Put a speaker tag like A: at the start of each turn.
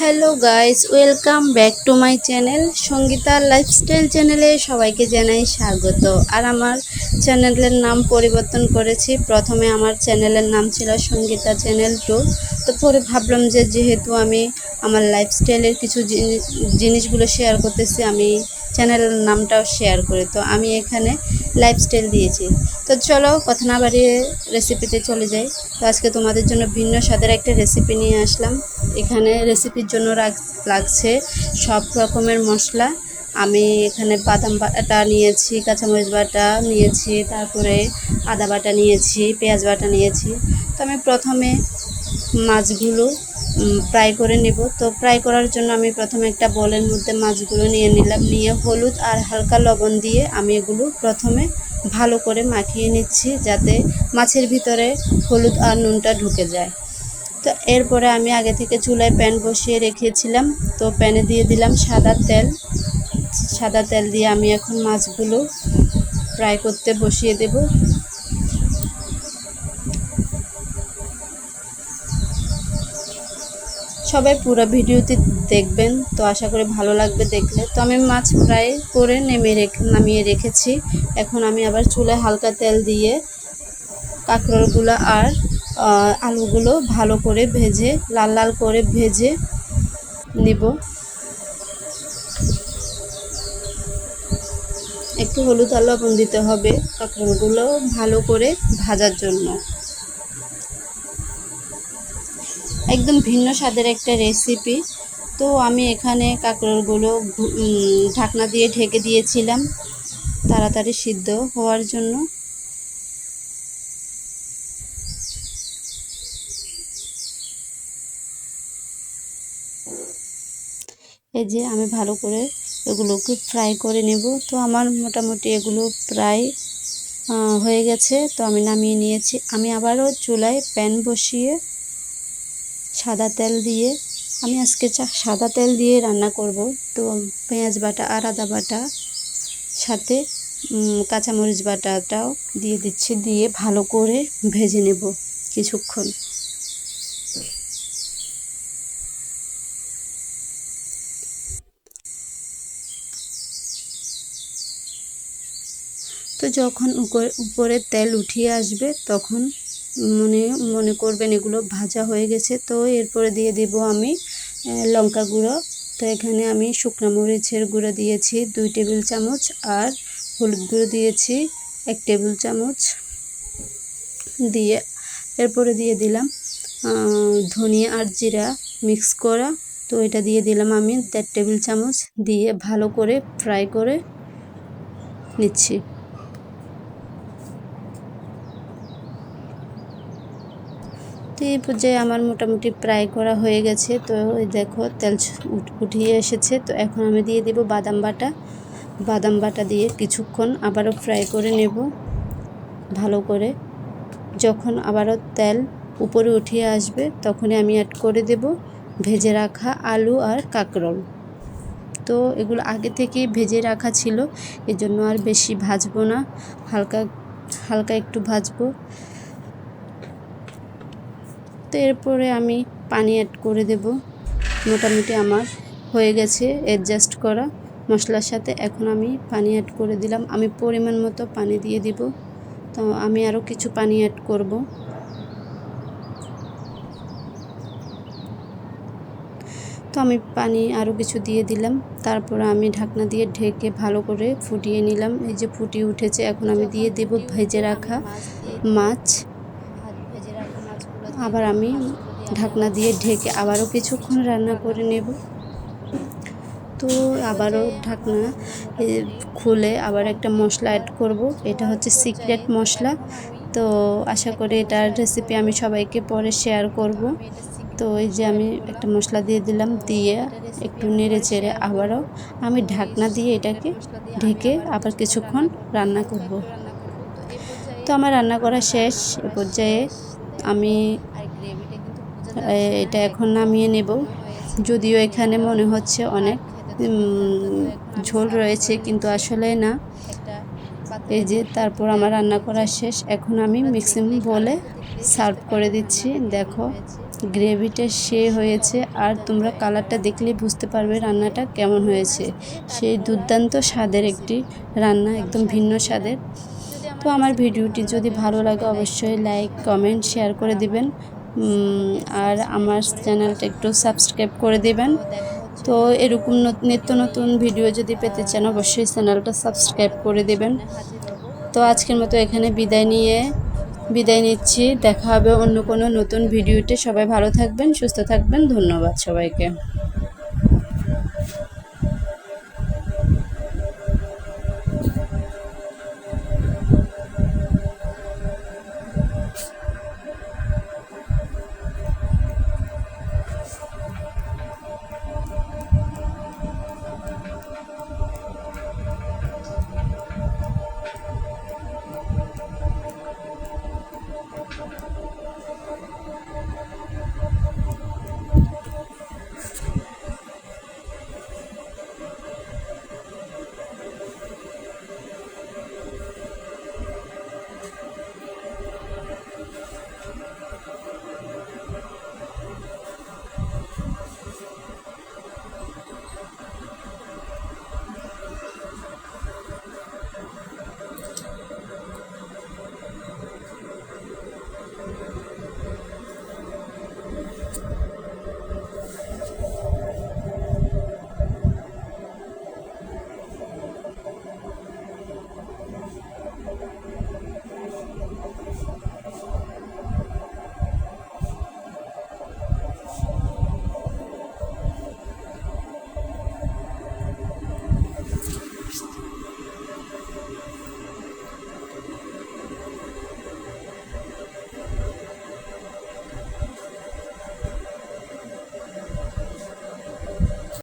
A: Hello guys, welcome back to my channel Sangeeta lifestyle চ্যানেলে সবাইকে জানাই স্বাগত। আর আমার চ্যানেলের নাম পরিবর্তন করেছি। প্রথমে আমার চ্যানেলের নাম ছিল সঙ্গীতা চ্যানেল 2। তো পরে ভাবলাম যে যেহেতু আমি আমার লাইফস্টাইলের কিছু জিনিসগুলো শেয়ার করতেছি, আমি চ্যানেলের নামটাও শেয়ার করি। তো আমি এখানে লাইফস্টাইল দিয়েছি। তো চলো কথা না বাড়িয়ে রেসিপিতে চলে যাই। তো আজকে তোমাদের জন্য ভিন্ন স্বাদের একটা রেসিপি নিয়ে আসলাম। এখানে রেসিপির জন্য লাগছে সব রকমের মশলা। আমি এখানে বাদাম বাটা নিয়েছি, কাঁচামরিচ বাটা নিয়েছি, তারপরে আদা বাটা নিয়েছি, পেঁয়াজ বাটা নিয়েছি। তো আমি প্রথমে মাছগুলো ফ্রাই করে নেব। তো ফ্রাই করার জন্য আমি প্রথমে একটা বোলের মধ্যে মাছগুলো নিয়ে নিলাম। নিয়ে হলুদ আর হালকা লবণ দিয়ে আমি এগুলো প্রথমে ভালো করে মাখিয়ে নিচ্ছি, যাতে মাছের ভিতরে হলুদ আর নুনটা ঢুকে যায়। তো এরপরে আমি আগে থেকে চুলায় প্যান বসিয়ে রেখেছিলাম। তো প্যানে দিয়ে দিলাম সাদা তেল দিয়ে আমি এখন মাছগুলো ফ্রাই করতে বসিয়ে দেব। সবাই পুরো ভিডিওটি দেখবেন, তো আশা করি ভালো লাগবে দেখলে। তো আমি মাছ ফ্রাই করে নামিয়ে রেখেছি। এখন আমি আবার চুলায় হালকা তেল দিয়ে কাঁকরোলগুলো আর আলুগুলো ভালো করে ভেজে লাল লাল করে ভেজে নিব। একটু হলুদ আর লবণ দিতে হবে কাঁকরোলগুলো ভালো করে ভাজার জন্য। একদম ভিন্ন স্বাদের একটা রেসিপি। তো আমি এখানে কাঁকরোলগুলো ঢাকনা দিয়ে ঢেকে দিয়েছিলাম তাড়াতাড়ি সিদ্ধ হওয়ার জন্য। এই যে আমি ভালো করে এগুলোকে ফ্রাই করে নেব। তো আমার মোটামুটি এগুলো প্রায় হয়ে গেছে। তো আমি নামিয়ে নিয়েছি। আমি আবারও চুলায় প্যান বসিয়ে সাদা তেল দিয়ে, আমি আজকে সাদা তেল দিয়ে রান্না করব। তো পেঁয়াজ বাটা আর আদা বাটা সাথে কাঁচামরিচ বাটাটাও দিয়ে দিচ্ছি, দিয়ে ভালো করে ভেজে নেব কিছুক্ষণ। তো যখন উপরে তেল উঠিয়ে আসবে তখন মনে করবেন এগুলো ভাজা হয়ে গেছে। তো এরপরে দিয়ে দেব আমি লঙ্কা গুঁড়ো। তো এখানে আমি শুকনো মরিচের গুঁড়ো দিয়েছি 2 টেবিল চামচ, আর হলুদ গুঁড়ো দিয়েছি 1 টেবিল চামচ দিয়ে। এরপরে দিয়ে দিলাম ধনিয়া আর জিরা মিক্স করা। তো এটা দিয়ে দিলাম আমি 1.5 টেবিল চামচ, দিয়ে ভালো করে ফ্রাই করে নিচ্ছি। তো এই পর্যায়ে আমার মোটামুটি ফ্রাই করা হয়ে গেছে। তো দেখো তেল উঠিয়ে এসেছে। তো এখন আমি দিয়ে দেব বাদাম বাটা দিয়ে কিছুক্ষণ আবারও ফ্রাই করে নেব ভালো করে। যখন আবারও তেল উপরে উঠিয়ে আসবে তখনই আমি অ্যাড করে দেব ভেজে রাখা আলু আর কাঁকরোল। তো এগুলো আগে থেকেই ভেজে রাখা ছিল, এজন্য আর বেশি ভাজবো না, হালকা একটু ভাজবো। তো এরপরে আমি পানি অ্যাড করে দেব। মোটামুটি আমার হয়ে গেছে অ্যাডজাস্ট করা মশলার সাথে। এখন আমি পানি অ্যাড করে দিলাম। আমি পরিমাণ মতো পানি দিয়ে দিব। তো আমি আরও কিছু পানি অ্যাড করব। তো আমি পানি আরও কিছু দিয়ে দিলাম। তারপর আমি ঢাকনা দিয়ে ঢেকে ভালো করে ফুটিয়ে নিলাম। এই যে ফুটিয়ে উঠেছে। এখন আমি দিয়ে দেব ভেজে রাখা মাছ। আবার আমি ঢাকনা দিয়ে ঢেকে আবারও কিছুক্ষণ রান্না করে নেব। তো আবারও ঢাকনা খুলে আবার একটা মশলা অ্যাড করব। এটা হচ্ছে সিক্রেট মশলা। তো আশা করি এটার রেসিপি আমি সবাইকে পরে শেয়ার করব। তো এই যে আমি একটা মশলা দিয়ে দিলাম, দিয়ে একটু নেড়ে চেড়ে আবারও আমি ঢাকনা দিয়ে এটাকে ঢেকে আবার কিছুক্ষণ রান্না করব। তো আমার রান্না করা শেষ। এ পর্যায়ে আমি এটা এখন নামিয়ে নেব। যদিও এখানে মনে হচ্ছে অনেক ঝোল রয়েছে, কিন্তু আসলে না। এই যে তারপর আমার রান্না করা শেষ। এখন আমি মিক্সিং বলে সার্ভ করে দিচ্ছি। দেখো গ্রেভিটা হয়েছে। আর তোমরা কালারটা দেখলেই বুঝতে পারবে রান্নাটা কেমন হয়েছে। সেই দুর্দান্ত স্বাদের একটি রান্না, একদম ভিন্ন স্বাদের। তো আমার ভিডিওটি যদি ভালো লাগে অবশ্যই লাইক, কমেন্ট, শেয়ার করে দিবেন। আর আমার চ্যানেলটা একটু সাবস্ক্রাইব করে দিবেন। তো এরকম নিত্য নতুন ভিডিও যদি পেতে চান অবশ্যই চ্যানেলটা সাবস্ক্রাইব করে দিবেন। তো আজকের মতো এখানে বিদায় নিচ্ছি। দেখা হবে অন্য কোনো নতুন ভিডিওতে। সবাই ভালো থাকবেন, সুস্থ থাকবেন। ধন্যবাদ সবাইকে।